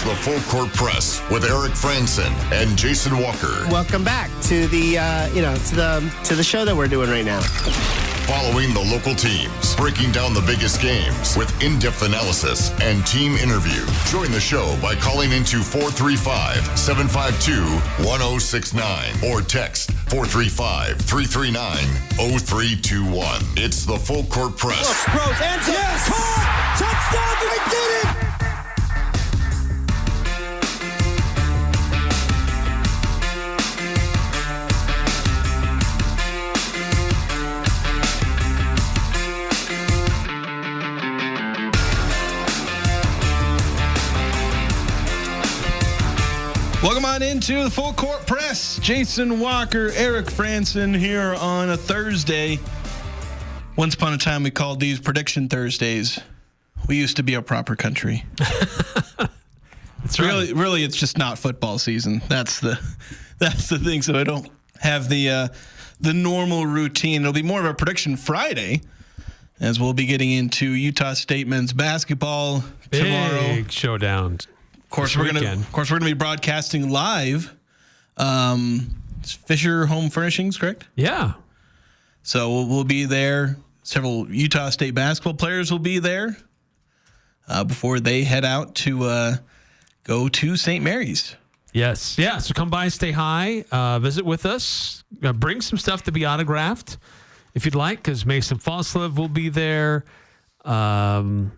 the Full Court Press with Eric Frandsen and Jason Walker. Welcome back to the to the show that we're doing right now. Following the local teams, breaking down the biggest games with in-depth analysis and team interview. Join the show by calling into 435-752-1069 or text 435-339-0321. It's the Full Court Press. Rose, ends up, yes! Caught! Touchdown! They did it! Welcome on into the Full Court Press. Jason Walker, Eric Frandsen here on a Thursday. Once upon a time, we called these Prediction Thursdays. We used to be a proper country. It's really, it's just not football season. That's the thing. So I don't have the normal routine. It'll be more of a Prediction Friday, as we'll be getting into Utah State men's basketball tomorrow. Big showdown. Of course, we're gonna be broadcasting live. Fisher Home Furnishings, correct? Yeah. So we'll be there. Several Utah State basketball players will be there before they head out to go to St. Mary's. Yes. Yeah. So come by, stay high, visit with us, bring some stuff to be autographed if you'd like, because Mason Foslev will be there. Who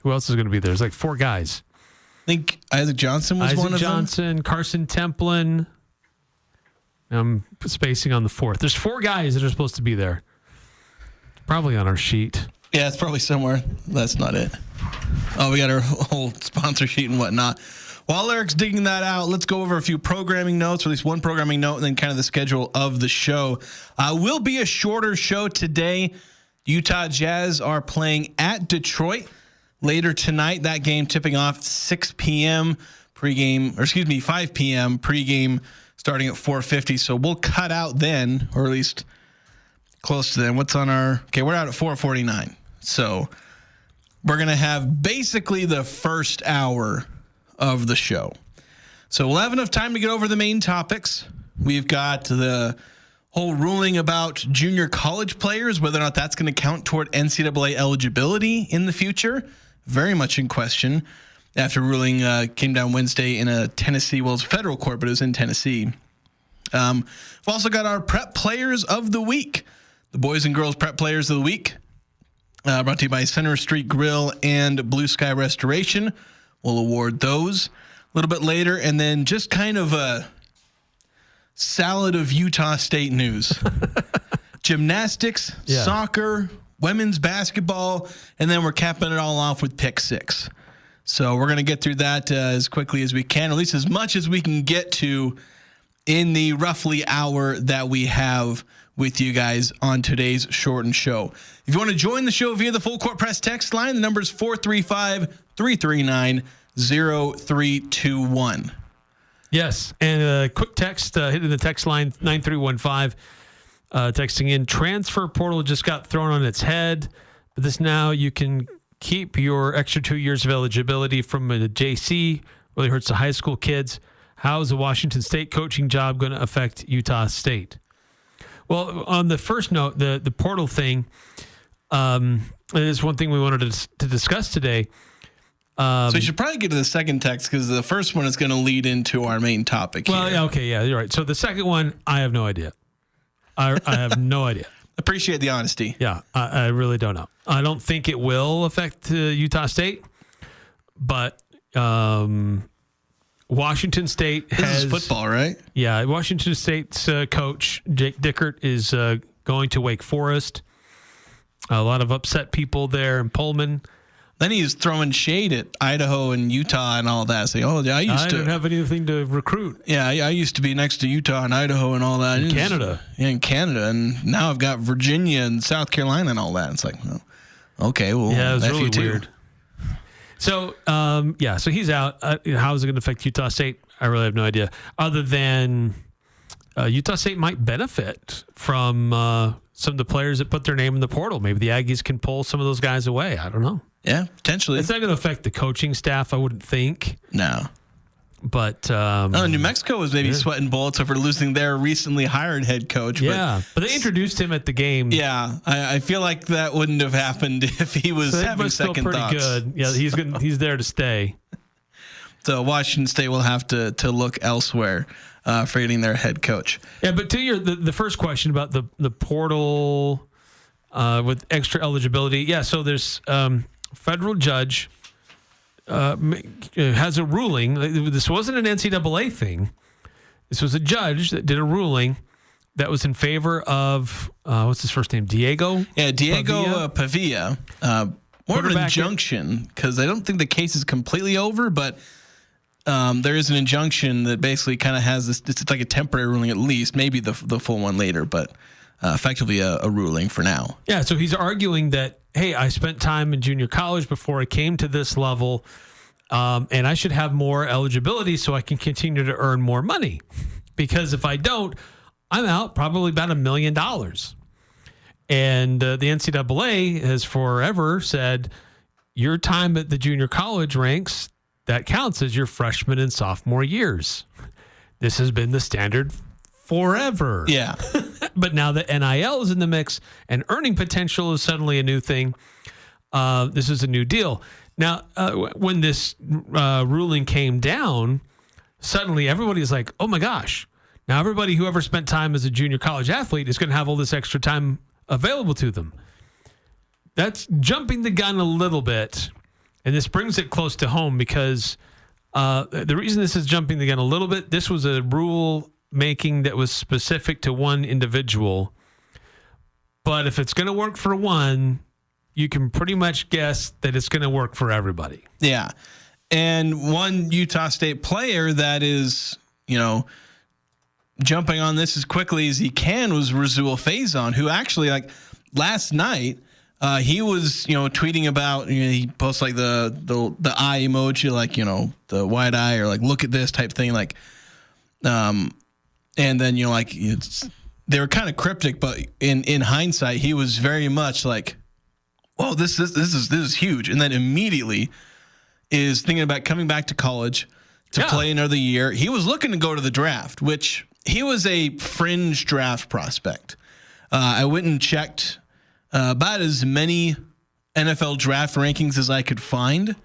else is going to be there? There's like 4 guys. I think Isaac Johnson was one of them. Isaac Johnson, Carson Templin. I'm spacing on the 4th. There's 4 guys that are supposed to be there. Probably on our sheet. Yeah, it's probably somewhere. That's not it. Oh, we got our whole sponsor sheet and whatnot. While Eric's digging that out, let's go over a few programming notes, or at least one programming note, and then kind of the schedule of the show. Will be a shorter show today. Utah Jazz are playing at Detroit later tonight. That game tipping off 6 p.m. 5 p.m. pregame starting at 4:50. So we'll cut out then, or at least close to then. What's on our... Okay, we're out at 4:49. So we're going to have basically the first hour of the show. So we'll have enough time to get over the main topics. We've got the whole ruling about junior college players, whether or not that's going to count toward NCAA eligibility in the future. Very much in question after ruling came down Wednesday in a Tennessee, well, it's federal court, but it was in Tennessee. We've also got our prep players of the week, the boys and girls prep players of the week, brought to you by Center Street Grill and Blue Sky Restoration. We'll award those a little bit later, and then just kind of a salad of Utah State news. Gymnastics, soccer, women's basketball, and then we're capping it all off with Pick 6. So we're going to get through that as quickly as we can, or at least as much as we can get to in the roughly hour that we have with you guys on today's shortened show. If you want to join the show via the Full Court Press text line, the number is 435-339-0321. Yes, and a quick text, hitting the text line 9315, texting in, transfer portal just got thrown on its head, but this now you can keep your extra 2 years of eligibility from a JC, really hurts the high school kids. How is the Washington State coaching job going to affect Utah State? Well, on the first note, the portal thing is one thing we wanted to discuss today. So you should probably get to the second text because the first one is going to lead into our main topic here. Well, yeah, okay, yeah, you're right. So the second one, I have no idea. I have no idea. Appreciate the honesty. Yeah, I really don't know. I don't think it will affect Utah State, but Washington State has... This is football, right? Yeah, Washington State's coach, Jake Dickert, is going to Wake Forest. A lot of upset people there in Pullman. Then he's throwing shade at Idaho and Utah and all that. Saying, "Oh, yeah, I don't have anything to recruit." Yeah, I used to be next to Utah and Idaho and all that. In Canada. Yeah, in Canada. And now I've got Virginia and South Carolina and all that. It's like, well, okay, well, yeah, it's really too. weird. So, so he's out. How is it going to affect Utah State? I really have no idea. Other than Utah State might benefit from some of the players that put their name in the portal. Maybe the Aggies can pull some of those guys away. I don't know. Yeah, potentially. It's not going to affect the coaching staff, I wouldn't think. No. But New Mexico was maybe sweating bullets over losing their recently hired head coach. Yeah, but they introduced him at the game. Yeah, I feel like that wouldn't have happened if he was having second pretty thoughts. Good. Yeah, he's there to stay. So Washington State will have to look elsewhere for getting their head coach. Yeah, but to the first question about the portal with extra eligibility. Yeah, so there's federal judge has a ruling. This wasn't an NCAA thing. This was a judge that did a ruling that was in favor of what's his first name? Diego. Yeah, Diego Pavia. More of an injunction because I don't think the case is completely over, but there is an injunction that basically kind of has this. It's like a temporary ruling, at least, maybe the full one later, but effectively a ruling for now. Yeah, so he's arguing that, hey, I spent time in junior college before I came to this level, and I should have more eligibility so I can continue to earn more money. Because if I don't, I'm out probably about $1 million. And the NCAA has forever said your time at the junior college ranks, that counts as your freshman and sophomore years. This has been the standard forever. Yeah. But now that NIL is in the mix and earning potential is suddenly a new thing, this is a new deal. Now, when this ruling came down, suddenly everybody's like, oh my gosh. Now everybody who ever spent time as a junior college athlete is going to have all this extra time available to them. That's jumping the gun a little bit. And this brings it close to home because the reason this is jumping the gun a little bit, this was a rule making that was specific to one individual. But if it's going to work for one, you can pretty much guess that it's going to work for everybody. Yeah. And one Utah State player that is, jumping on this as quickly as he can was Rasul Faison, who actually, like, last night, he was, tweeting about, he posts like the eye emoji, like, the wide eye or like, look at this type thing. Like, and then, they were kind of cryptic, but in hindsight, he was very much like, whoa, this is huge. And then immediately is thinking about coming back to college to play another year. He was looking to go to the draft, which he was a fringe draft prospect. I went and checked about as many NFL draft rankings as I could find.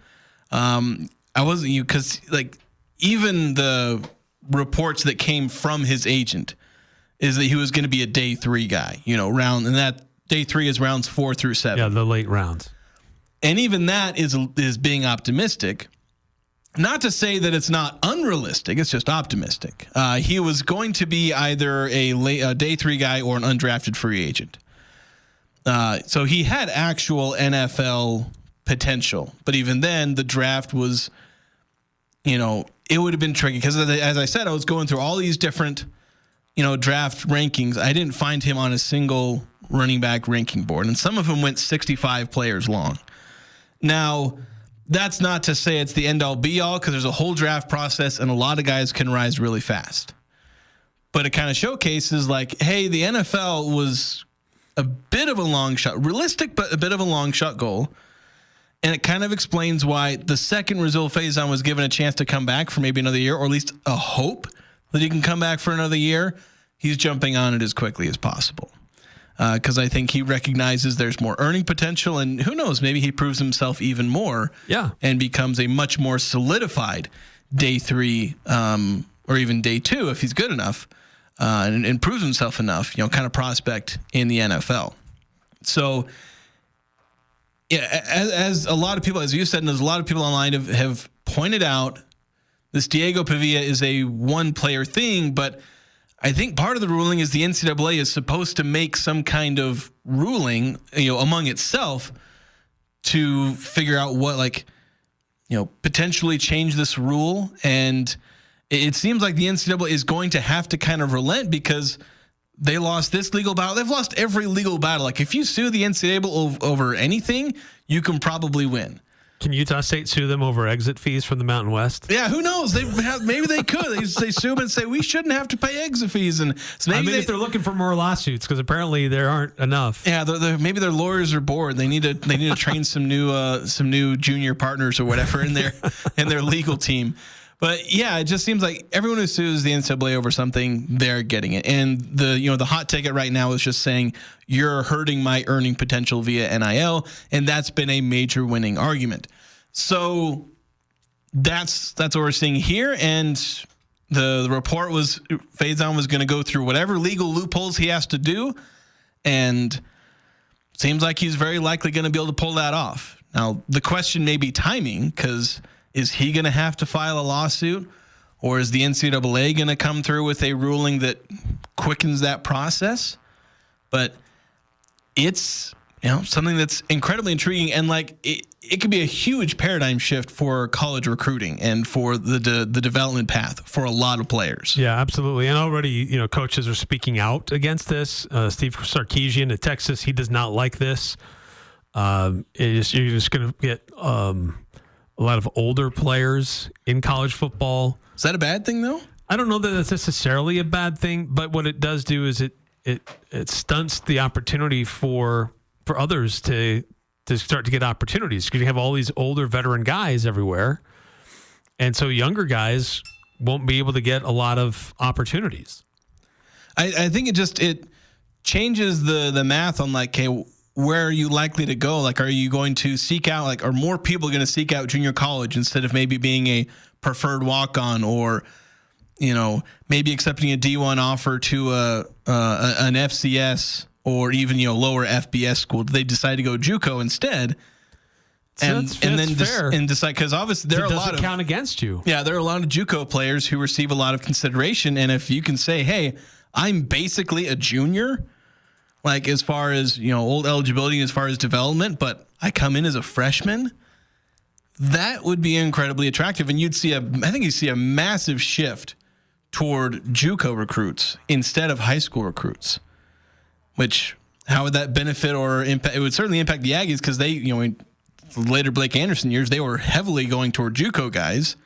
I wasn't because even the reports that came from his agent is that he was going to be a day 3 guy, and that day 3 is rounds 4 through 7. Yeah, the late rounds. And even that is being optimistic. Not to say that it's not unrealistic, it's just optimistic. He was going to be either a day 3 guy or an undrafted free agent. So he had actual NFL potential. But even then, the draft was, it would have been tricky. Because as I said, I was going through all these different, draft rankings. I didn't find him on a single running back ranking board. And some of them went 65 players long. Now, that's not to say it's the end-all be-all, because there's a whole draft process and a lot of guys can rise really fast. But it kind of showcases like, hey, the NFL was a bit of a long shot, realistic, but a bit of a long shot goal. And it kind of explains why the second Rasul Faison was given a chance to come back for maybe another year, or at least a hope that he can come back for another year. He's jumping on it as quickly as possible. Because I think he recognizes there's more earning potential, and who knows, maybe he proves himself even more and becomes a much more solidified day 3 or even day 2 if he's good enough and proves himself enough, kind of prospect in the NFL. So, yeah, as a lot of people, as you said, and as a lot of people online have pointed out, this Diego Pavia is a one-player thing, but I think part of the ruling is the NCAA is supposed to make some kind of ruling, among itself to figure out what, potentially change this rule. And it seems like the NCAA is going to have to kind of relent because they lost this legal battle. They've lost every legal battle. Like, if you sue the NCAA over anything, you can probably win. Can Utah State sue them over exit fees from the Mountain West? Yeah, who knows? Maybe they could. They sue them and say we shouldn't have to pay exit fees, and so maybe if they're looking for more lawsuits, because apparently there aren't enough. Yeah, maybe their lawyers are bored. They need to train some new junior partners or whatever in their legal team. But yeah, it just seems like everyone who sues the NCAA over something, they're getting it. And the hot ticket right now is just saying you're hurting my earning potential via NIL, and that's been a major winning argument. So that's what we're seeing here. And the report was Faison was going to go through whatever legal loopholes he has to do, and seems like he's very likely going to be able to pull that off. Now the question may be timing, because is he going to have to file a lawsuit, or is the NCAA going to come through with a ruling that quickens that process? But it's something that's incredibly intriguing, and like it could be a huge paradigm shift for college recruiting and for the development path for a lot of players. Yeah, absolutely. And already, coaches are speaking out against this. Steve Sarkisian at Texas, he does not like this. You're just going to get a lot of older players in college football. Is that a bad thing, though? I don't know that that's necessarily a bad thing, but what it does do is it stunts the opportunity for others to start to get opportunities, because you have all these older veteran guys everywhere, and so younger guys won't be able to get a lot of opportunities. I think it changes the math on like, okay, where are you likely to go? Like, are you going to seek out, like, are more people going to seek out junior college instead of maybe being a preferred walk-on, or, maybe accepting a D1 offer to an FCS or even, lower FBS school? Do they decide to go JUCO instead? And then decide, because obviously there are a lot of, doesn't count against you. Yeah, there are a lot of JUCO players who receive a lot of consideration. And if you can say, hey, I'm basically a junior, like as far as, old eligibility, as far as development, but I come in as a freshman, that would be incredibly attractive. And you'd see a massive shift toward JUCO recruits instead of high school recruits, which, how would that benefit or impact? It would certainly impact the Aggies, because they, in later Blake Anderson years, they were heavily going toward JUCO guys.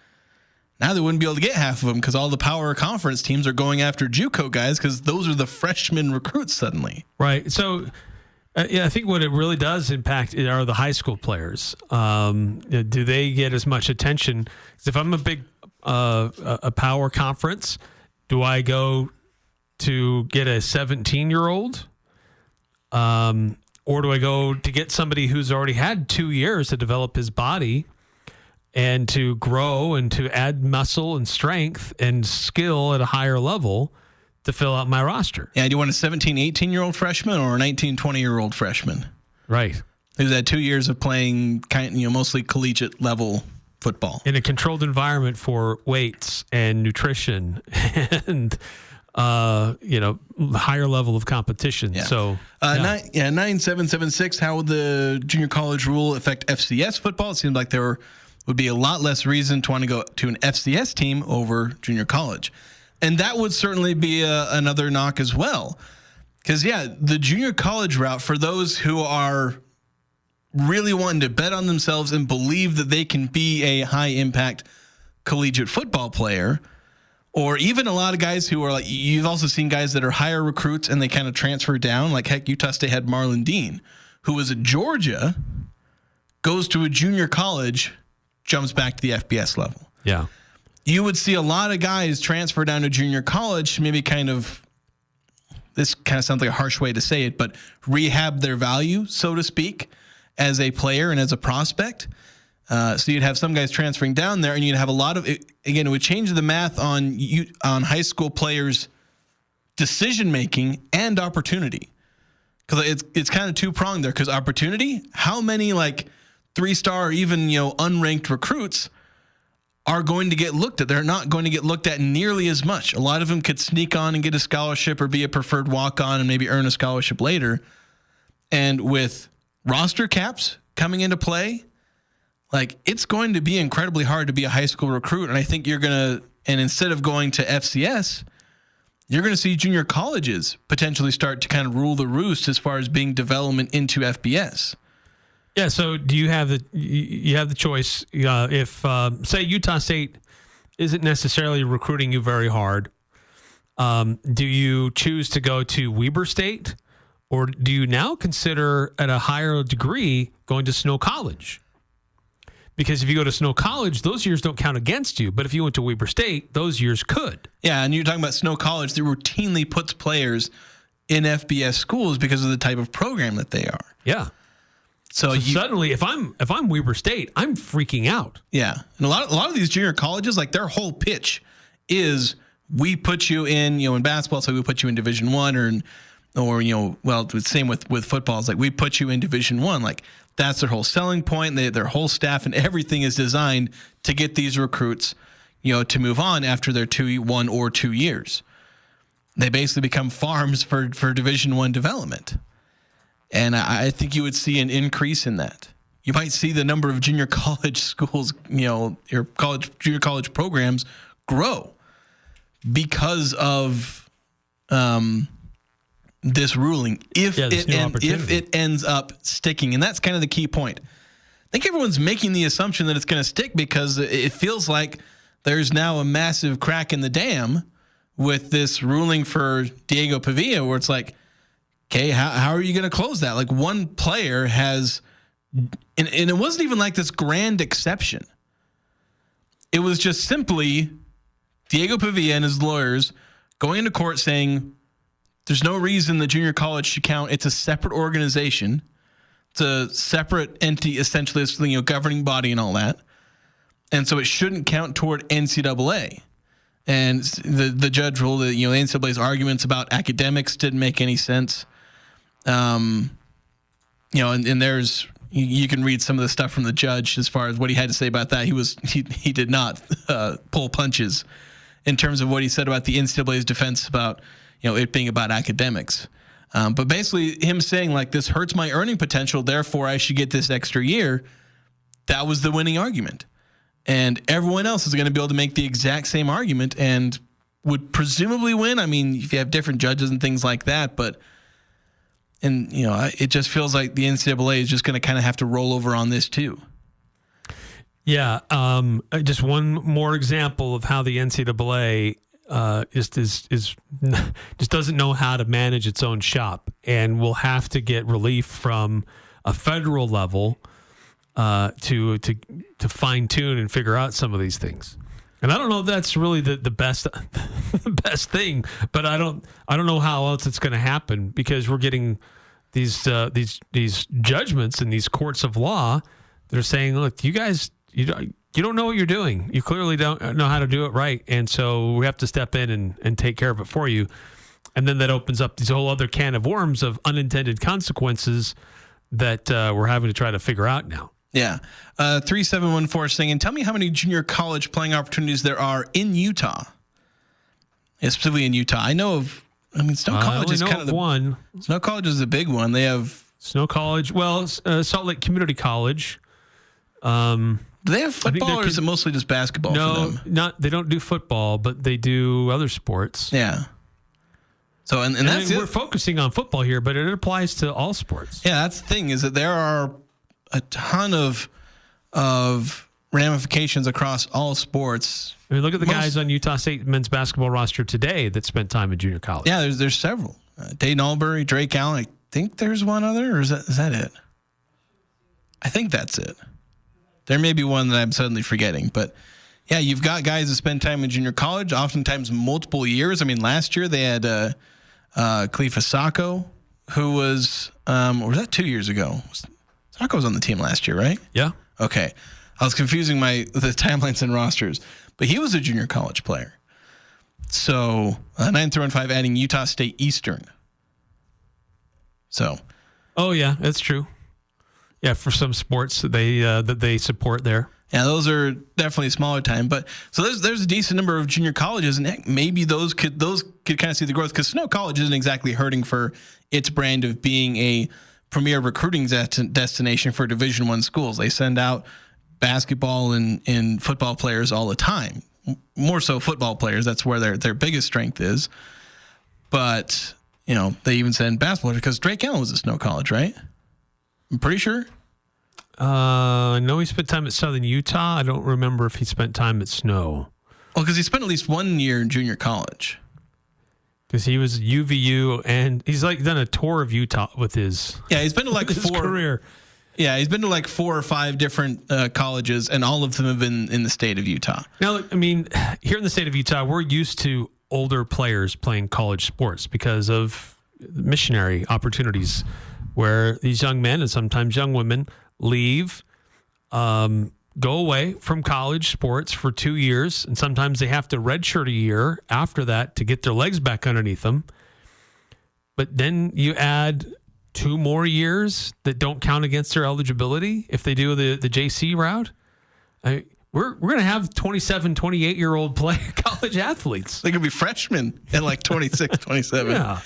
Now they wouldn't be able to get half of them, because all the power conference teams are going after JUCO guys, because those are the freshman recruits suddenly. Right. So, I think what it really does impact are the high school players. Do they get as much attention? 'Cause if I'm a big a power conference, do I go to get a 17-year-old? Or do I go to get somebody who's already had 2 years to develop his body and to grow and to add muscle and strength and skill at a higher level to fill out my roster? Yeah, do you want a 17, 18-year-old freshman or a 19, 20-year-old freshman? Right. Who's had 2 years of playing mostly collegiate level football in a controlled environment for weights and nutrition and higher level of competition. Yeah. So 9776. How would the junior college rule affect FCS football? It seems like there would be a lot less reason to want to go to an FCS team over junior college, and that would certainly be another knock as well. Because the junior college route, for those who are really wanting to bet on themselves and believe that they can be a high impact collegiate football player, or even a lot of guys who are like, you've also seen guys that are higher recruits and they kind of transfer down. Like, heck, Utah State had Marlon Dean, who was at Georgia, goes to a junior college, jumps back to the FBS level. Yeah. You would see a lot of guys transfer down to junior college, maybe this kind of sounds like a harsh way to say it, but rehab their value, so to speak, as a player and as a prospect. So you'd have some guys transferring down there, and you'd have a lot of it. Again, it would change the math on high school players' decision making and opportunity, because it's kind of two-pronged there. Because opportunity, how many like 3-star or even unranked recruits are going to get looked at? They're not going to get looked at nearly as much. A lot of them could sneak on and get a scholarship or be a preferred walk-on and maybe earn a scholarship later. And with roster caps coming into play, like, it's going to be incredibly hard to be a high school recruit. And I think and instead of going to FCS, you're going to see junior colleges potentially start to kind of rule the roost as far as being development into FBS. Yeah. So do you have the choice if say Utah State isn't necessarily recruiting you very hard? Do you choose to go to Weber State, or do you now consider at a higher degree going to Snow College? Because if you go to Snow College, those years don't count against you. But if you went to Weber State, those years could. Yeah, and you're talking about Snow College that routinely puts players in FBS schools because of the type of program that they are. Yeah. So suddenly, if I'm Weber State, I'm freaking out. Yeah, and a lot of these junior colleges, like their whole pitch is we put you in, in basketball, so we put you in Division I, or well, the same with football. It's like we put you in Division I. Like that's their whole selling point. Their whole staff and everything is designed to get these recruits, to move on after their 1 or 2 years. They basically become farms for Division I development. And I think you would see an increase in that. You might see the number of junior college schools, your junior college programs grow because of this ruling. If it ends up sticking, and that's kind of the key point. I think everyone's making the assumption that it's going to stick because it feels like there's now a massive crack in the dam with this ruling for Diego Pavia, where it's like, okay, how are you going to close that? Like one player has, and it wasn't even like this grand exception. It was just simply Diego Pavia and his lawyers going into court saying there's no reason the junior college should count. It's a separate organization. It's a separate entity, essentially, it's governing body and all that. And so it shouldn't count toward NCAA. And the judge ruled that, the NCAA's arguments about academics didn't make any sense. And there's, you can read some of the stuff from the judge as far as what he had to say about that. He did not pull punches in terms of what he said about the NCAA's defense about, it being about academics. But basically him saying like, this hurts my earning potential, therefore I should get this extra year. That was the winning argument. And everyone else is going to be able to make the exact same argument and would presumably win. I mean, if you have different judges and things like that, it just feels like the NCAA is just going to kind of have to roll over on this too. Yeah. Just one more example of how the NCAA just doesn't know how to manage its own shop, and will have to get relief from a federal level to fine tune and figure out some of these things. And I don't know if that's really the best best thing, but I don't know how else it's going to happen, because we're getting these judgments in these courts of law. They're saying, look, you guys, you don't know what you're doing. You clearly don't know how to do it right, and so we have to step in and take care of it for you. And then that opens up this whole other can of worms of unintended consequences that we're having to try to figure out now. Yeah. 3714 saying, tell me how many junior college playing opportunities there are in Utah. Yeah, specifically in Utah. Snow College is kind of one. Snow College is the big one. They have Snow College. Well, Salt Lake Community College. Do they have football, or is it mostly just basketball for them? They don't do football, but they do other sports. Yeah. So and that's we're focusing on football here, but it applies to all sports. Yeah, that's the thing, is that there are a ton of ramifications across all sports. I mean, look at the guys on Utah State men's basketball roster today that spent time in junior college. Yeah, there's several. Dayton Albury, Drake Allen. I think there's one other, or is that it? I think that's it. There may be one that I'm suddenly forgetting, but yeah, you've got guys that spend time in junior college, oftentimes multiple years. I mean, last year they had Khalifa Sacco, who was, or was that 2 years ago? Sacco was on the team last year, right? Yeah. Okay. I was confusing the timelines and rosters, but he was a junior college player. So 9 through 5 adding Utah State Eastern. So. Oh yeah, that's true. Yeah, for some sports that they support there. Yeah, those are definitely smaller time, but so there's a decent number of junior colleges, and heck, maybe those could kind of see the growth, because Snow College isn't exactly hurting for its brand of being a premier recruiting destination for Division I schools. They send out basketball and football players all the time. More so football players. That's where their biggest strength is. But they even send basketball, because Drake Allen was at Snow College, right? I'm pretty sure. I know he spent time at Southern Utah. I don't remember if he spent time at Snow. Well, because he spent at least 1 year in junior college. Because he was UVU, and he's like done a tour of Utah with his He's been to like his career. Yeah, he's been to like 4 or 5 different colleges, and all of them have been in the state of Utah. Now, look, I mean, here in the state of Utah, we're used to older players playing college sports because of missionary opportunities where these young men and sometimes young women leave, go away from college sports for 2 years, and sometimes they have to redshirt a year after that to get their legs back underneath them. But then you add 2 more years that don't count against their eligibility if they do the JC route. We're going to have 27, 28-year-old college athletes. They could be freshmen at like 26, 27. Yeah.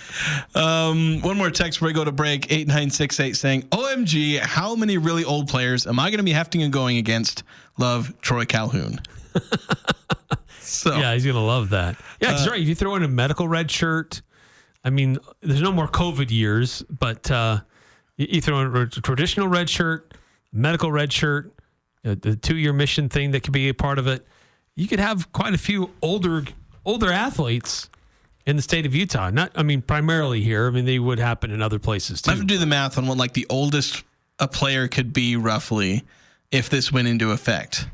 One more text before we go to break, 8968 saying, OMG, how many really old players am I going to be hefting and going against? Love, Troy Calhoun. Yeah, he's going to love that. Yeah, that's right. If you throw in a medical red shirt, I mean, there's no more COVID years, but you throw in a traditional red shirt, medical red shirt, the 2-year mission thing that could be a part of it. You could have quite a few older athletes in the state of Utah. Primarily here. I mean, they would happen in other places too. I have to do the math on what like the oldest a player could be roughly if this went into effect.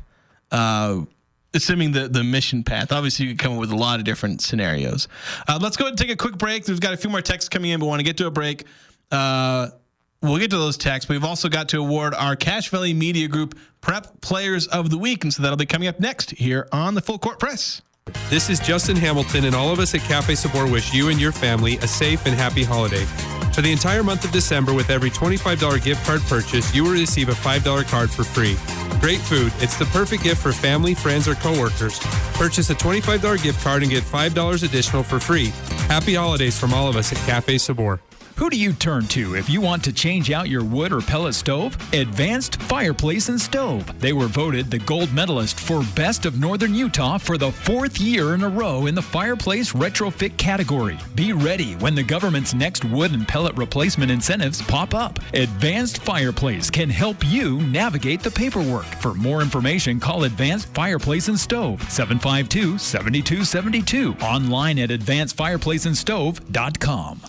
Assuming the mission path. Obviously, you could come up with a lot of different scenarios. Let's go ahead and take a quick break. We've got a few more texts coming in, but want to get to a break. We'll get to those texts. We've also got to award our Cache Valley Media Group Prep Players of the Week, and so that'll be coming up next here on the Full Court Press. This is Justin Hamilton, and all of us at Cafe Sabor wish you and your family a safe and happy holiday. For the entire month of December, with every $25 gift card purchase, you will receive a $5 card for free. Great food. It's the perfect gift for family, friends, or coworkers. Purchase a $25 gift card and get $5 additional for free. Happy holidays from all of us at Cafe Sabor. Who do you turn to if you want to change out your wood or pellet stove? Advanced Fireplace and Stove. They were voted the gold medalist for Best of Northern Utah for the 4th year in a row in the fireplace retrofit category. Be ready when the government's next wood and pellet replacement incentives pop up. Advanced Fireplace can help you navigate the paperwork. For more information, call Advanced Fireplace and Stove, 752-7272. Online at advancedfireplaceandstove.com.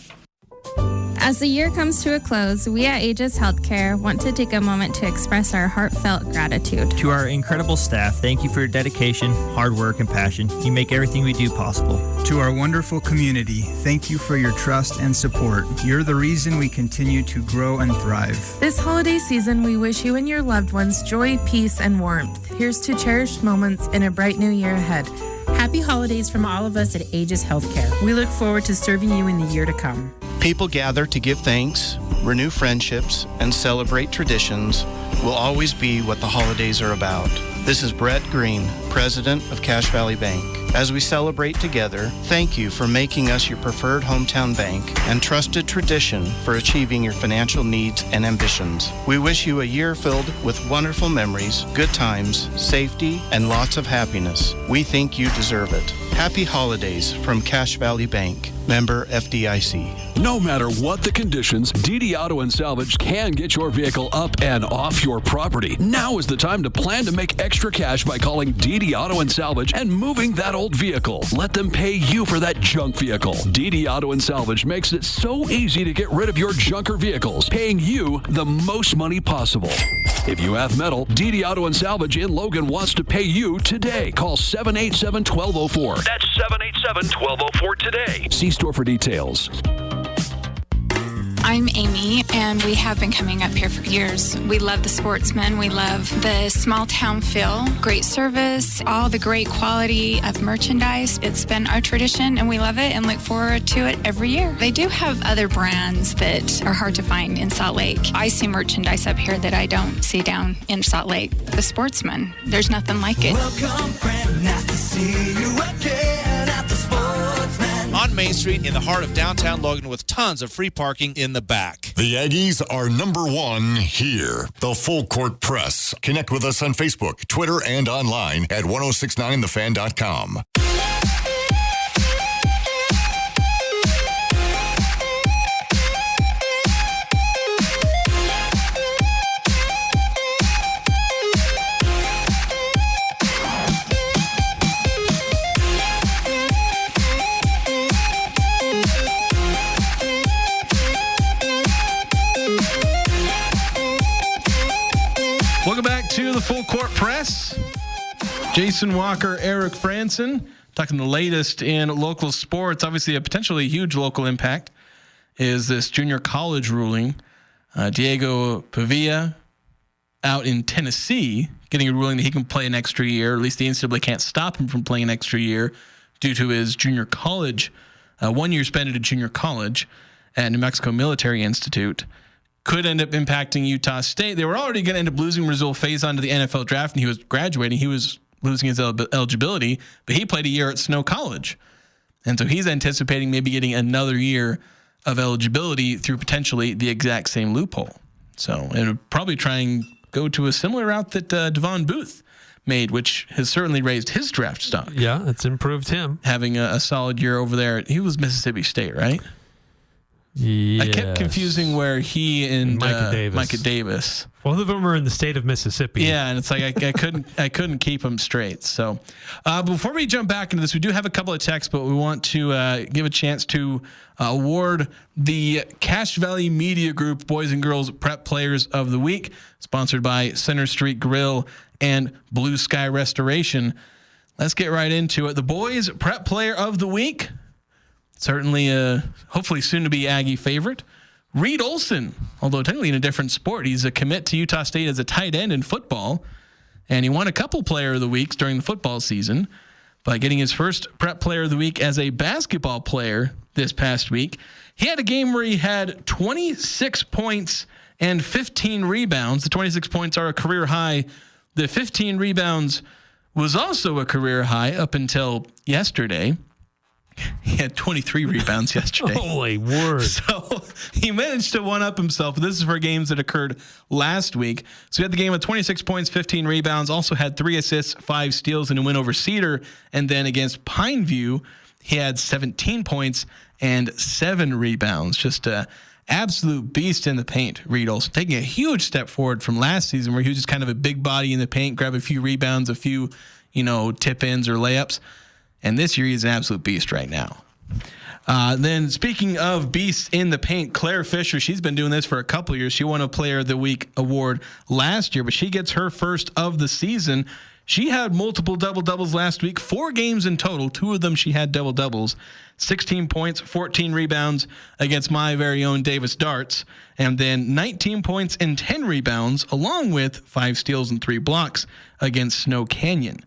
As the year comes to a close, we at Aegis Healthcare want to take a moment to express our heartfelt gratitude. To our incredible staff, thank you for your dedication, hard work, and passion. You make everything we do possible. To our wonderful community, thank you for your trust and support. You're the reason we continue to grow and thrive. This holiday season, we wish you and your loved ones joy, peace, and warmth. Here's to cherished moments in a bright new year ahead. Happy holidays from all of us at Aegis Healthcare. We look forward to serving you in the year to come. People gather to give thanks, renew friendships, and celebrate traditions will always be what the holidays are about. This is Brett Green, President of Cache Valley Bank. As we celebrate together, thank you for making us your preferred hometown bank and trusted tradition for achieving your financial needs and ambitions. We wish you a year filled with wonderful memories, good times, safety, and lots of happiness. We think you deserve it. Happy holidays from Cache Valley Bank, member FDIC. No matter what the conditions, DD Auto and Salvage can get your vehicle up and off your property. Now is the time to plan to make extra cash by calling DD Auto and Salvage and moving that old vehicle. Let them pay you for that junk vehicle. DD Auto and Salvage makes it so easy to get rid of your junker vehicles, paying you the most money possible. If you have metal, DD Auto and Salvage in Logan wants to pay you today. Call 787-1204. That's 787-1204 today. See store for details. I'm Amy, and we have been coming up here for years. We love the sportsmen. We love the small town feel, great service, all the great quality of merchandise. It's been our tradition, and we love it and look forward to it every year. They do have other brands that are hard to find in Salt Lake. I see merchandise up here that I don't see down in Salt Lake. The sportsmen, there's nothing like it. Welcome, friend, nice to see you again at the Sportsman. On Main Street in the heart of downtown Logan with tons of free parking in the back. The Aggies are #1 here. The Full Court Press. Connect with us on Facebook, Twitter, and online at 1069thefan.com. Sport Press. Jason Walker, Eric Frandsen, talking the latest in local sports. Obviously, a potentially huge local impact is this junior college ruling. Diego Pavia out in Tennessee getting a ruling that he can play an extra year. At least the NCAA can't stop him from playing an extra year due to his junior college, 1 year spent at a junior college at New Mexico Military Institute. Could end up impacting Utah State. They were already going to end up losing Rizul Faison to the NFL draft, and he was graduating. He was losing his eligibility, but he played a year at Snow College. And so he's anticipating maybe getting another year of eligibility through potentially the exact same loophole. So it would probably try and go to a similar route that Devon Booth made, which has certainly raised his draft stock. Yeah, it's improved him. Having a solid year over there. He was Mississippi State, right? Yes. I kept confusing where he and Micah Davis. Both of them are in the state of Mississippi. Yeah, and it's like I couldn't keep them straight. So before we jump back into this, we do have a couple of texts, but we want to give a chance to award the Cache Valley Media Group Boys and Girls Prep Players of the Week, sponsored by Center Street Grill and Blue Sky Restoration. Let's get right into it. The Boys Prep Player of the Week. Certainly, hopefully soon to be Aggie favorite. Reed Olson, although technically in a different sport. He's a commit to Utah State as a tight end in football, and he won a couple Player of the Weeks during the football season by getting his first Prep Player of the Week as a basketball player this past week. He had a game where he had 26 points and 15 rebounds. The 26 points are a career high. The 15 rebounds was also a career high up until yesterday. He had 23 rebounds yesterday. Holy word. So he managed to one-up himself. This is for games that occurred last week. So he had the game with 26 points, 15 rebounds, also had 3 assists, 5 steals in a win over Cedar. And then against Pineview, he had 17 points and 7 rebounds. Just an absolute beast in the paint, Reed Olson. Taking a huge step forward from last season where he was just kind of a big body in the paint, grab a few rebounds, a few, tip-ins or layups. And this year, he's an absolute beast right now. Then speaking of beasts in the paint, Claire Fisher, she's been doing this for a couple of years. She won a Player of the Week award last year, but she gets her first of the season. She had multiple double-doubles last week, 4 games in total. 2 of them she had double-doubles. 16 points, 14 rebounds against my very own Davis Darts. And then 19 points and 10 rebounds, along with 5 steals and 3 blocks against Snow Canyon.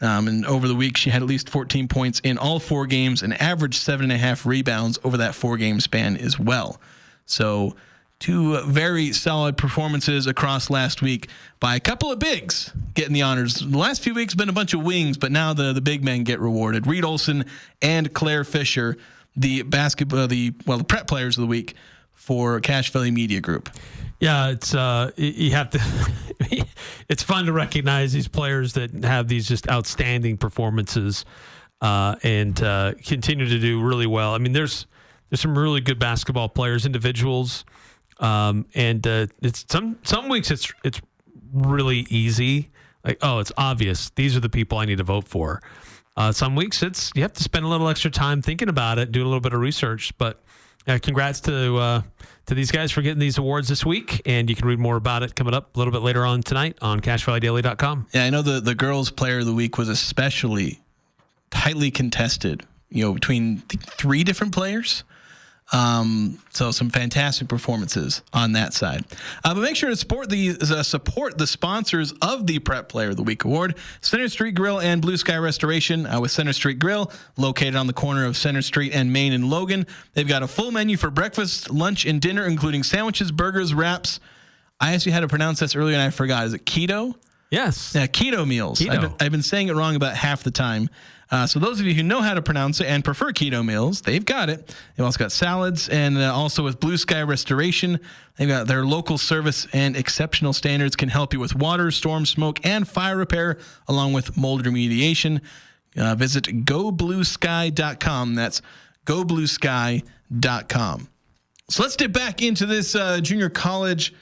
And over the week, she had at least 14 points in all 4 games and averaged 7.5 rebounds over that 4-game span as well. So 2 very solid performances across last week by a couple of bigs getting the honors. The last few weeks have been a bunch of wings, but now the big men get rewarded. Reed Olson and Claire Fisher, the prep players of the week for Cache Valley Media Group. Yeah, it's you have to. It's fun to recognize these players that have these just outstanding performances and continue to do really well. I mean, there's some really good basketball players, individuals, and it's some weeks it's really easy. Like, oh, it's obvious. These are the people I need to vote for. Some weeks you have to spend a little extra time thinking about it, do a little bit of research, but. Congrats to these guys for getting these awards this week, and you can read more about it coming up a little bit later on tonight on CacheValleyDaily.com. Yeah, I know the girls' Player of the Week was especially tightly contested, between 3 different players. So some fantastic performances on that side. But make sure to support the sponsors of the Prep Player of the Week award, Center Street Grill and Blue Sky Restoration. With Center Street Grill, located on the corner of Center Street and Main and Logan. They've got a full menu for breakfast, lunch, and dinner, including sandwiches, burgers, wraps. I asked you how to pronounce this earlier, and I forgot. Is it keto? Yes. Yeah, keto meals. Keto. I've been saying it wrong about half the time. So those of you who know how to pronounce it and prefer keto meals, they've got it. They've also got salads, and also with Blue Sky Restoration, they've got their local service and exceptional standards can help you with water, storm, smoke, and fire repair, along with mold remediation. Visit gobluesky.com. That's gobluesky.com. So let's get back into this junior college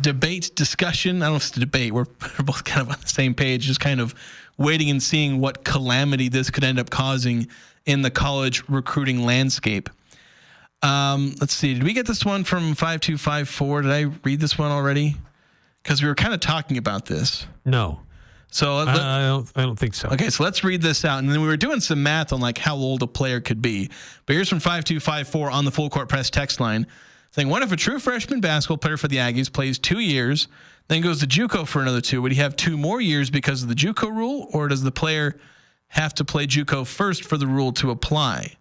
debate discussion. I don't know if it's a debate. We're both kind of on the same page, just kind of waiting and seeing what calamity this could end up causing in the college recruiting landscape. Let's see. Did we get this one from 5254? Did I read this one already? Because we were kind of talking about this. No. So I don't think so. Okay, so let's read this out. And then we were doing some math on like how old a player could be. But here's from 5254 on the Full Court Press text line saying, what if a true freshman basketball player for the Aggies plays 2 years, then goes to JUCO for another 2? Would he have 2 more years because of the JUCO rule, or does the player have to play JUCO first for the rule to apply?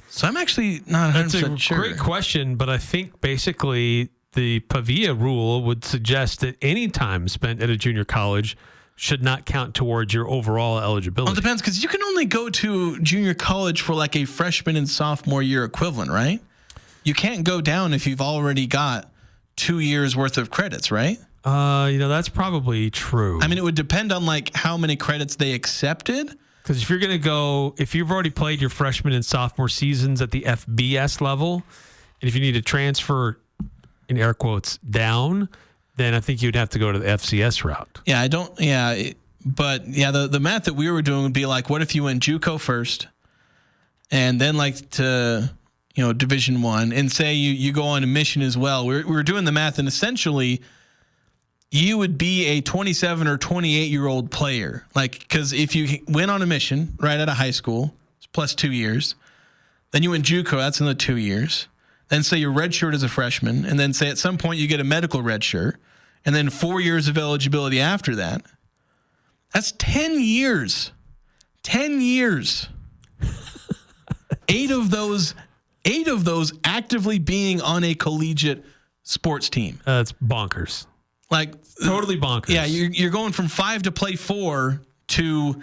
So I'm actually not 100% That's a sure. great question, but I think basically the Pavia rule would suggest that any time spent at a junior college should not count towards your overall eligibility. Well, it depends, because you can only go to junior college for like a freshman and sophomore year equivalent, right? You can't go down if you've already got 2 years worth of credits, right? That's probably true. I mean, it would depend on like how many credits they accepted. Because if you've already played your freshman and sophomore seasons at the FBS level, and if you need to transfer, in air quotes, down, then I think you'd have to go to the FCS route. Yeah, the math that we were doing would be like, what if you went JUCO first and then like to, Division I, and say you go on a mission as well. We were doing the math, and essentially you would be a 27 or 28-year-old player. Like, because if you went on a mission right out of high school, plus 2 years, then you went JUCO, that's another 2 years. Then say you're redshirt as a freshman, and then say at some point you get a medical redshirt, and then 4 years of eligibility after that. That's 10 years. 10 years. 8 of those actively being on a collegiate sports team. That's bonkers. Like totally bonkers. Yeah, you're going from 5 to play 4 to,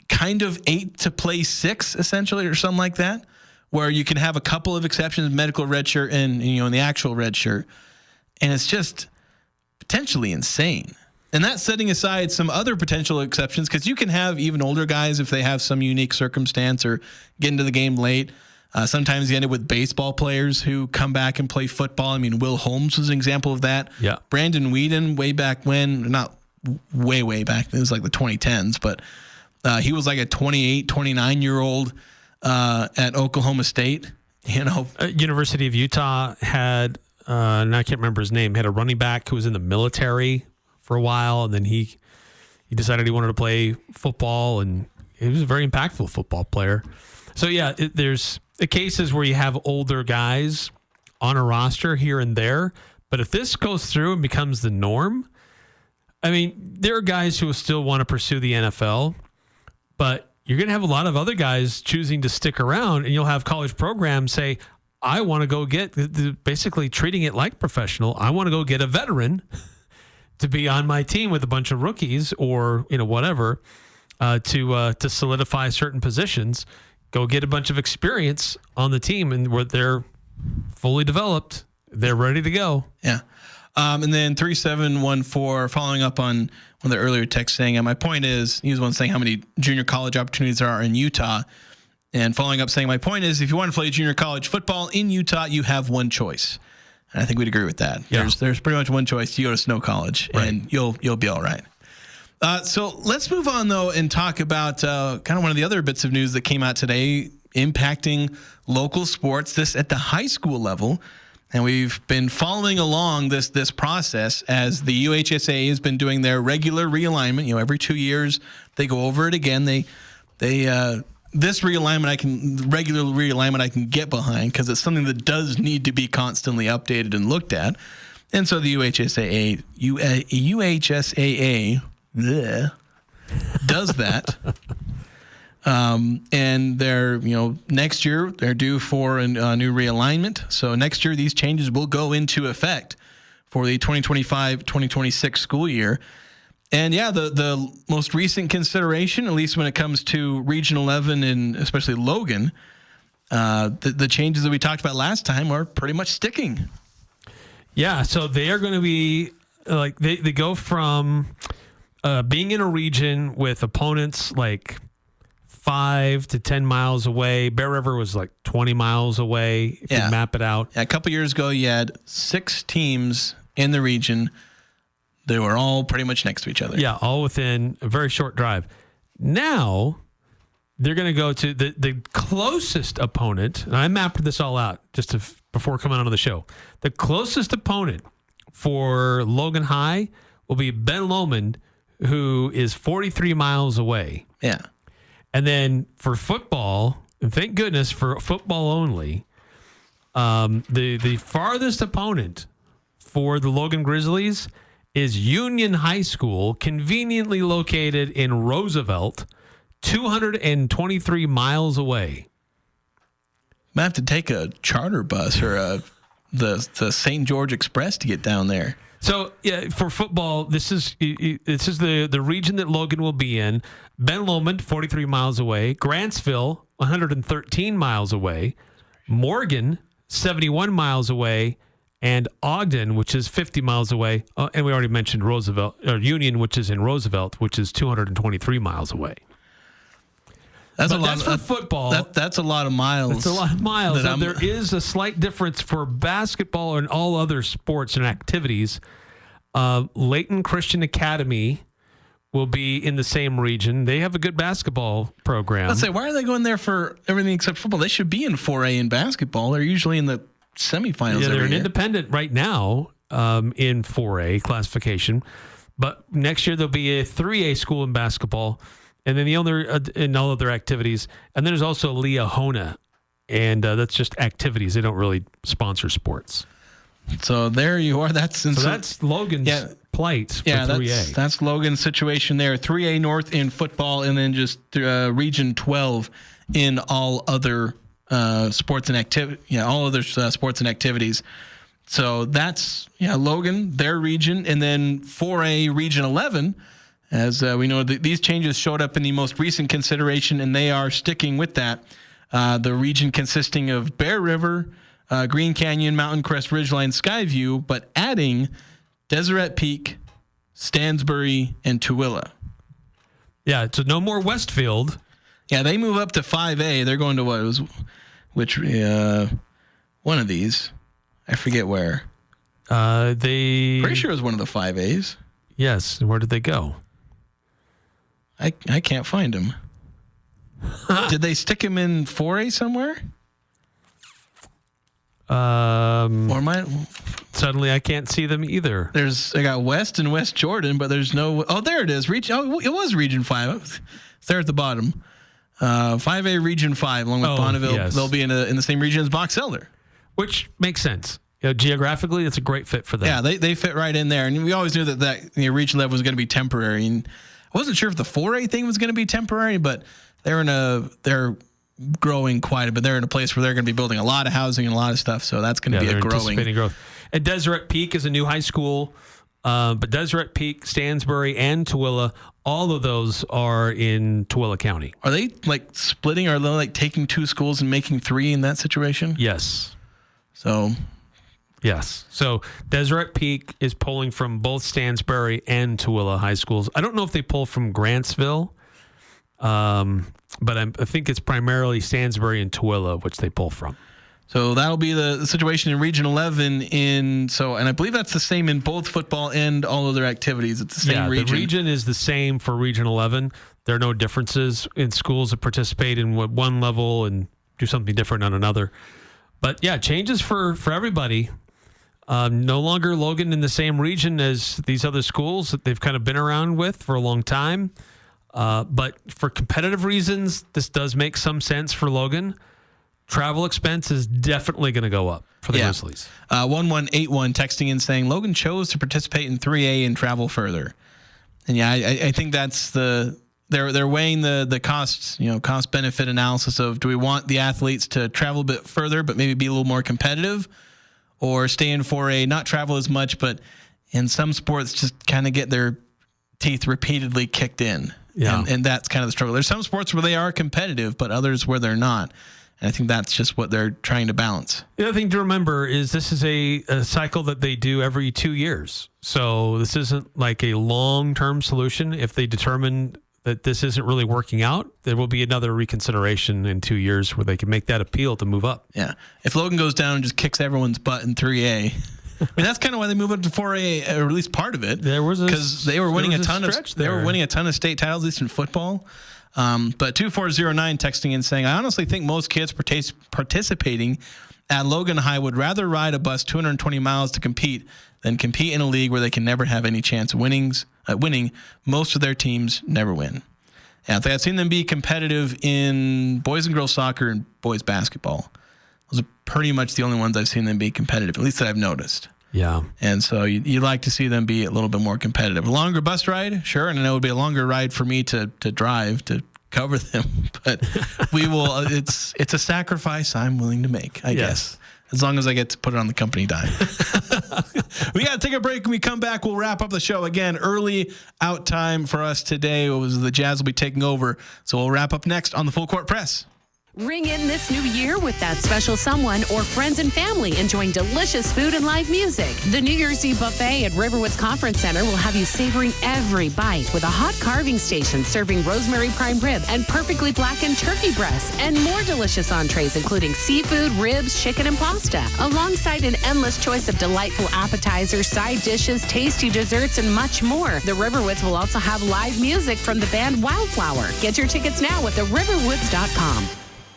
kind of 8 to play 6 essentially, or something like that, where you can have a couple of exceptions, medical redshirt and in the actual redshirt, and it's just potentially insane. And that's setting aside some other potential exceptions, because you can have even older guys if they have some unique circumstance or get into the game late. Sometimes you end up with baseball players who come back and play football. I mean, Will Holmes was an example of that. Yeah. Brandon Whedon, way back when, not way back, it was like the 2010s, but he was like a 28, 29-year-old at Oklahoma State. University of Utah had, and I can't remember his name, had a running back who was in the military for a while, and then he decided he wanted to play football, and he was a very impactful football player. So yeah, there's cases where you have older guys on a roster here and there, but if this goes through and becomes the norm, I mean, there are guys who will still want to pursue the NFL, but you're going to have a lot of other guys choosing to stick around, and you'll have college programs say, I want to go get, basically treating it like professional, I want to go get a veteran to be on my team with a bunch of rookies or, whatever, to solidify certain positions. Go get a bunch of experience on the team, and where they're fully developed, they're ready to go. Yeah. And then 3714, following up on one of the earlier texts saying, my point is, he was one saying how many junior college opportunities there are in Utah. And following up saying, my point is, if you want to play junior college football in Utah, you have one choice. And I think we'd agree with that. Yeah. There's pretty much one choice. You go to Snow College, right, and you'll be all right. So let's move on, though, and talk about kind of one of the other bits of news that came out today impacting local sports, this at the high school level. And we've been following along this process as the UHSAA has been doing their regular realignment. Every 2 years they go over it again. This regular realignment I can get behind, because it's something that does need to be constantly updated and looked at. And so the UHSAA does that. And they're, next year they're due for a new realignment. So next year these changes will go into effect for the 2025-2026 school year. And yeah, the most recent consideration, at least when it comes to Region 11 and especially Logan, the changes that we talked about last time are pretty much sticking. Yeah, so they are going to be like they go from being in a region with opponents like 5 to 10 miles away. Bear River was like 20 miles away if you map it out. Yeah, a couple years ago, you had 6 teams in the region. They were all pretty much next to each other. Yeah, all within a very short drive. Now, they're going to go to the closest opponent. And I mapped this all out just before coming onto the show. The closest opponent for Logan High will be Ben Lomond, who is 43 miles away. Yeah. And then for football, and thank goodness for football only, the farthest opponent for the Logan Grizzlies is Union High School, conveniently located in Roosevelt, 223 miles away. Might have to take a charter bus or the St. George Express to get down there. So yeah, for football, this is the region that Logan will be in. Ben Lomond, 43 miles away. Grantsville, 113 miles away. Morgan, 71 miles away. And Ogden, which is 50 miles away. And we already mentioned Roosevelt, or Union, which is in Roosevelt, which is 223 miles away. That's for football. That's a lot of miles. It's a lot of miles. And there is a slight difference for basketball and all other sports and activities. Layton Christian Academy will be in the same region. They have a good basketball program. Let's say, why are they going there for everything except football? They should be in 4A in basketball. They're usually in the semifinals. Yeah, they're an year. independent right now in 4A classification. But next year there'll be a 3A school in basketball. And then the other in all other activities. And then there's also Leahona. And that's just activities. They don't really sponsor sports. So there you are. That's Logan's plight for 3A. That's Logan's situation there. 3A North in football, and then just Region 12 in all other sports and activity. Yeah, all other sports and activities. So that's Logan, their region, and then 4A Region 11. As we know, these changes showed up in the most recent consideration, and they are sticking with that. The region consisting of Bear River, Green Canyon, Mountain Crest, Ridgeline, Skyview, but adding Deseret Peak, Stansbury, and Tooele. Yeah, so no more Westfield. Yeah, they move up to 5A. They're going to one of these. I forget where. Pretty sure it was one of the 5As. Yes. Where did they go? I can't find them. Did they stick him in 4A somewhere? Suddenly I can't see them either. I got West and West Jordan, but there's no. Oh, there it is. It was Region 5. It's there at the bottom. 5A Region 5, along with Bonneville. Yes. They'll be in the same region as Box Elder, which makes sense. Geographically, it's a great fit for them. Yeah, they fit right in there, and we always knew that Region 11 was going to be temporary. And I wasn't sure if the 4A thing was going to be temporary, but they're growing quite a bit. They're in a place where they're going to be building a lot of housing and a lot of stuff, so that's going to be a growing growth. And Deseret Peak is a new high school, but Deseret Peak, Stansbury, and Tooele, all of those are in Tooele County. Are they splitting? Are they taking two schools and making three in that situation? Yes. Yes. So Deseret Peak is pulling from both Stansbury and Tooele high schools. I don't know if they pull from Grantsville, but I think it's primarily Stansbury and Tooele, which they pull from. So that'll be the situation in Region 11 and I believe that's the same in both football and all other activities. It's the same region. The region is the same for Region 11. There are no differences in schools that participate in one level and do something different on another. But yeah, changes for everybody. No longer Logan in the same region as these other schools that they've kind of been around with for a long time. But for competitive reasons, this does make some sense for Logan. Travel expense is definitely going to go up for the Grizzlies. 1181 texting in saying Logan chose to participate in 3A and travel further. And I think that's they're weighing the costs, cost benefit analysis of, do we want the athletes to travel a bit further but maybe be a little more competitive, or stay in 4A, not travel as much, but in some sports just kind of get their teeth repeatedly kicked in. Yeah. And that's kind of the struggle. There's some sports where they are competitive, but others where they're not. And I think that's just what they're trying to balance. The other thing to remember is this is a cycle that they do every 2 years. So this isn't like a long-term solution. If they determine that this isn't really working out, there will be another reconsideration in 2 years where they can make that appeal to move up. Yeah. If Logan goes down and just kicks everyone's butt in 3A, mean, that's kind of why they moved up to 4A, or at least part of it. There was because they were winning a ton of state titles, at least in football. But 2409 texting in saying, I honestly think most kids participating at Logan High would rather ride a bus 220 miles to compete than compete in a league where they can never have any chance of winning. Most of their teams never win. And I've seen them be competitive in boys and girls soccer and boys basketball. Those are pretty much the only ones I've seen them be competitive, at least that I've noticed. Yeah. And so you like to see them be a little bit more competitive. A longer bus ride, sure, and I know it would be a longer ride for me to drive to cover them, but we will. It's a sacrifice I'm willing to make, I guess, as long as I get to put it on the company dime. We got to take a break. When we come back, we'll wrap up the show. Again, early out time for us today. It was the Jazz will be taking over, so we'll wrap up next on the Full Court Press. Ring in this new year with that special someone or friends and family enjoying delicious food and live music. The New Year's Eve buffet at Riverwoods Conference Center will have you savoring every bite with a hot carving station serving rosemary prime rib and perfectly blackened turkey breasts and more delicious entrees including seafood, ribs, chicken, and pasta, alongside an endless choice of delightful appetizers, side dishes, tasty desserts, and much more. The Riverwoods will also have live music from the band Wildflower. Get your tickets now at theriverwoods.com.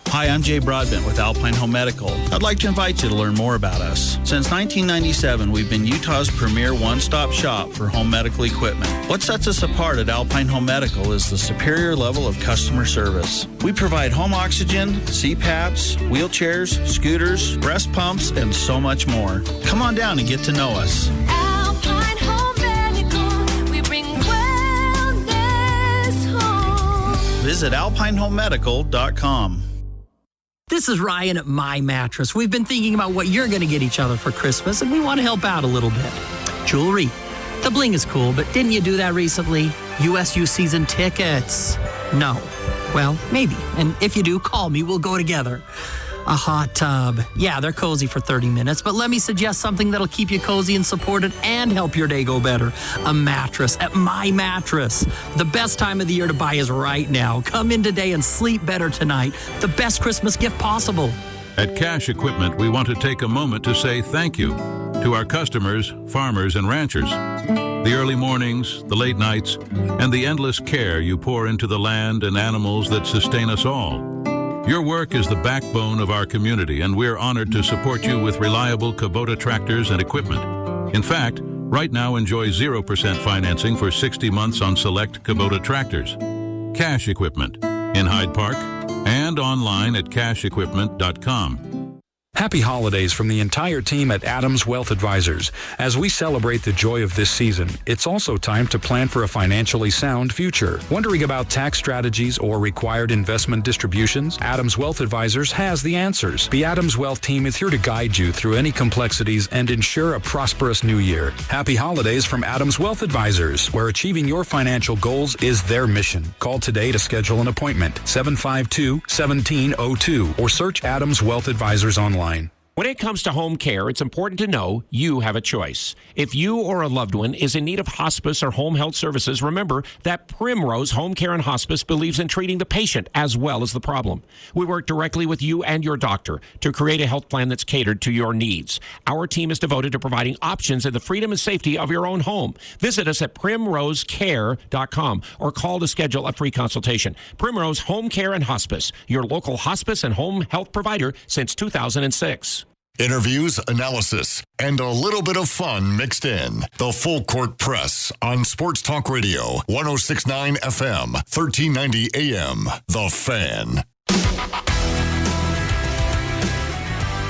Hi, I'm Jay Broadbent with Alpine Home Medical. I'd like to invite you to learn more about us. Since 1997, we've been Utah's premier one-stop shop for home medical equipment. What sets us apart at Alpine Home Medical is the superior level of customer service. We provide home oxygen, CPAPs, wheelchairs, scooters, breast pumps, and so much more. Come on down and get to know us. Alpine Home Medical, we bring wellness home. Visit alpinehomemedical.com. This is Ryan at My Mattress. We've been thinking about what you're going to get each other for Christmas, and we want to help out a little bit. Jewelry. The bling is cool, but didn't you do that recently? USU season tickets. No. Well, maybe. And if you do, call me. We'll go together. A hot tub. Yeah, they're cozy for 30 minutes, but let me suggest something that'll keep you cozy and supported and help your day go better. A mattress at My Mattress. The best time of the year to buy is right now. Come in today and sleep better tonight. The best Christmas gift possible. At Cash Equipment, we want to take a moment to say thank you to our customers, farmers, and ranchers. The early mornings, the late nights, and the endless care you pour into the land and animals that sustain us all. Your work is the backbone of our community, and we're honored to support you with reliable Kubota tractors and equipment. In fact, right now enjoy 0% financing for 60 months on select Kubota tractors. Cash Equipment in Hyde Park and online at cashequipment.com. Happy holidays from the entire team at Adams Wealth Advisors. As we celebrate the joy of this season, it's also time to plan for a financially sound future. Wondering about tax strategies or required investment distributions? Adams Wealth Advisors has the answers. The Adams Wealth team is here to guide you through any complexities and ensure a prosperous new year. Happy holidays from Adams Wealth Advisors, where achieving your financial goals is their mission. Call today to schedule an appointment, 752-1702, or search Adams Wealth Advisors online. When it comes to home care, it's important to know you have a choice. If you or a loved one is in need of hospice or home health services, remember that Primrose Home Care and Hospice believes in treating the patient as well as the problem. We work directly with you and your doctor to create a health plan that's catered to your needs. Our team is devoted to providing options in the freedom and safety of your own home. Visit us at primrosecare.com or call to schedule a free consultation. Primrose Home Care and Hospice, your local hospice and home health provider since 2006. Interviews, analysis, and a little bit of fun mixed in. The Full Court Press on Sports Talk Radio, 106.9 FM, 1390 AM. The Fan.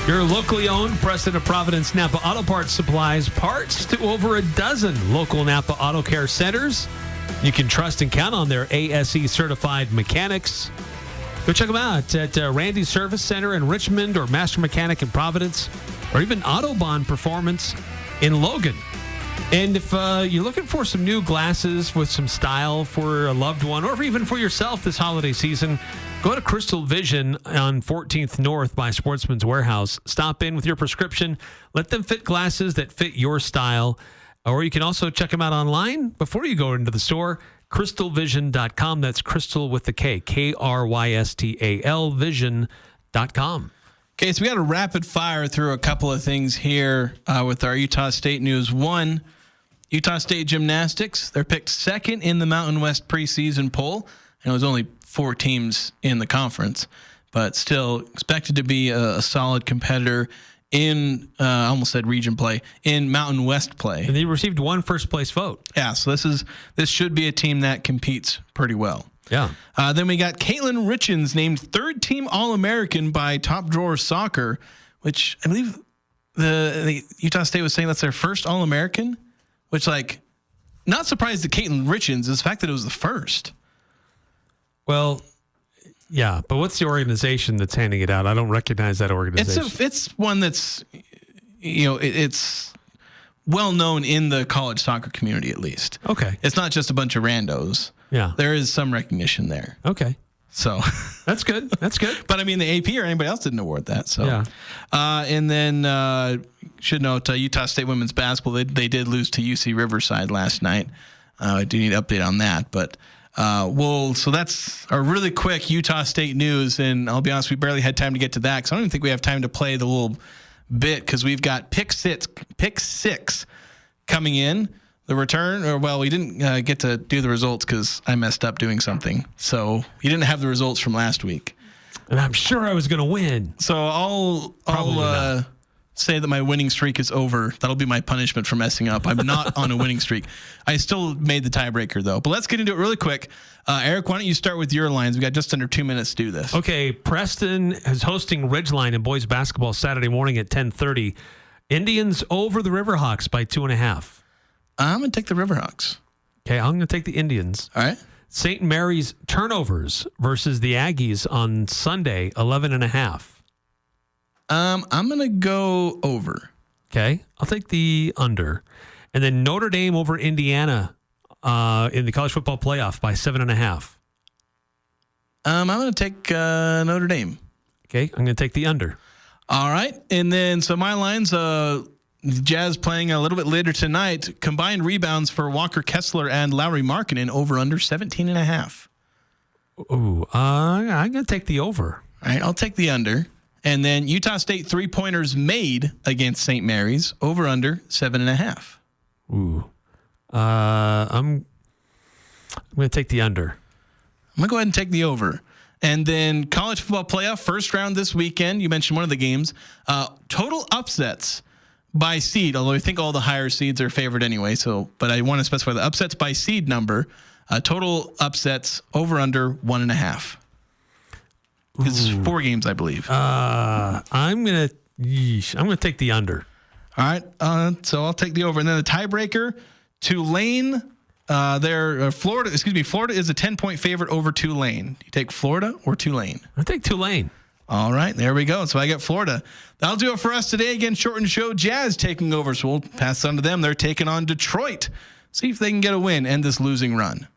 Your locally owned Preston of Providence Napa Auto Parts supplies parts to over a dozen local Napa Auto Care centers. You can trust and count on their ASE certified mechanics. Go check them out at Randy's Service Center in Richmond, or Master Mechanic in Providence, or even Autobahn Performance in Logan. And if you're looking for some new glasses with some style for a loved one, or even for yourself this holiday season, go to Crystal Vision on 14th North by Sportsman's Warehouse. Stop in with your prescription. Let them fit glasses that fit your style. Or you can also check them out online before you go into the store. crystalvision.com. That's Crystal with the K, Krystal vision.com. Okay, so we got to rapid fire through a couple of things here with our Utah State news. One, Utah State gymnastics. They're picked second in the Mountain West preseason poll, and it was only 4 teams in the conference, but still expected to be a solid competitor in, I almost said region play, in Mountain West play. And they received 1 first-place vote. Yeah, so this should be a team that competes pretty well. Yeah. Then we got Caitlin Richens named 3rd team All-American by Top Drawer Soccer, which I believe the Utah State was saying that's their first All-American, which, like, not surprised that Caitlin Richens is the fact that it was the first. Well, yeah, but what's the organization that's handing it out? I don't recognize that organization. It's one that's, it's well known in the college soccer community, at least. Okay. It's not just a bunch of randos. Yeah. There is some recognition there. Okay. So that's good. That's good. But I mean, the AP or anybody else didn't award that. So, yeah. And then should note Utah State women's basketball, they did lose to UC Riverside last night. I do need an update on that, but so that's our really quick Utah State news. And I'll be honest, we barely had time to get to that because I don't even think we have time to play the little bit because we've got pick six coming in. The return, we didn't get to do the results because I messed up doing something. So you didn't have the results from last week. And I'm sure I was going to win. So I'll say that my winning streak is over. That'll be my punishment for messing up. I'm not on a winning streak. I still made the tiebreaker, though. But let's get into it really quick. Eric, why don't you start with your lines? We got just under 2 minutes to do this. Okay, Preston is hosting Ridgeline in boys basketball Saturday morning at 10:30. Indians over the Riverhawks by 2.5. I'm going to take the Riverhawks. Okay, I'm going to take the Indians. All right. St. Mary's turnovers versus the Aggies on Sunday, 11.5. I'm going to go over. Okay, I'll take the under. And then Notre Dame over Indiana in the college football playoff by 7.5. I'm going to take Notre Dame. Okay, I'm going to take the under. All right. And then, so my lines, Jazz playing a little bit later tonight. Combined rebounds for Walker Kessler and Lowry Markkanen over under 17.5. Ooh, I'm going to take the over. All right, I'll take the under. And then Utah State 3-pointers made against St. Mary's over under 7.5. Ooh, I'm going to take the under. I'm going to go ahead and take the over. And then college football playoff first round this weekend. You mentioned one of the games. Total upsets by seed, although I think all the higher seeds are favored anyway. But I want to specify the upsets by seed number. Total upsets over under 1.5. This is 4 games, I believe. I'm gonna take the under. All right, so I'll take the over, and then the tiebreaker, Tulane. Florida is a 10-point favorite over Tulane. Do you take Florida or Tulane? I take Tulane. All right, there we go. So I get Florida. That'll do it for us today. Again, shortened show. Jazz taking over, so we'll pass on to them. They're taking on Detroit. See if they can get a win, end this losing run.